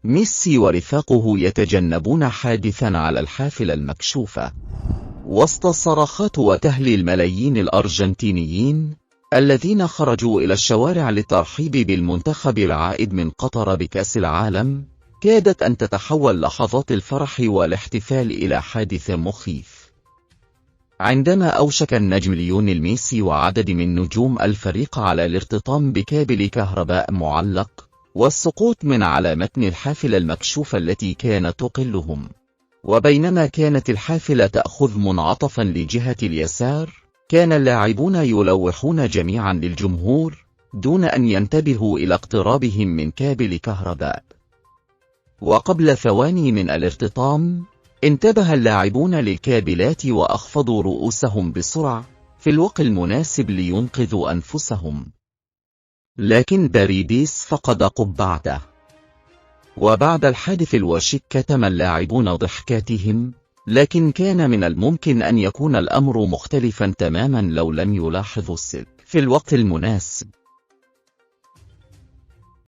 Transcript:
ميسي ورفاقه يتجنبون حادثا على الحافلة المكشوفة وسط الصراخات وتهليل الملايين الأرجنتينيين الذين خرجوا إلى الشوارع للترحيب بالمنتخب العائد من قطر بكأس العالم. كادت أن تتحول لحظات الفرح والاحتفال إلى حادث مخيف عندما أوشك النجم ليونيل ميسي وعدد من نجوم الفريق على الارتطام بكابل كهرباء معلق والسقوط من على متن الحافلة المكشوفة التي كانت تقلهم. وبينما كانت الحافلة تأخذ منعطفا لجهة اليسار، كان اللاعبون يلوحون جميعا للجمهور دون أن ينتبهوا إلى اقترابهم من كابل كهرباء. وقبل ثواني من الارتطام، انتبه اللاعبون للكابلات وأخفضوا رؤوسهم بسرعة في الوقت المناسب لينقذوا أنفسهم. لكن باريديس فقد قبعته. وبعد الحادث الوشك كتم اللاعبون ضحكاتهم، لكن كان من الممكن أن يكون الأمر مختلفا تماما لو لم يلاحظوا السلب في الوقت المناسب.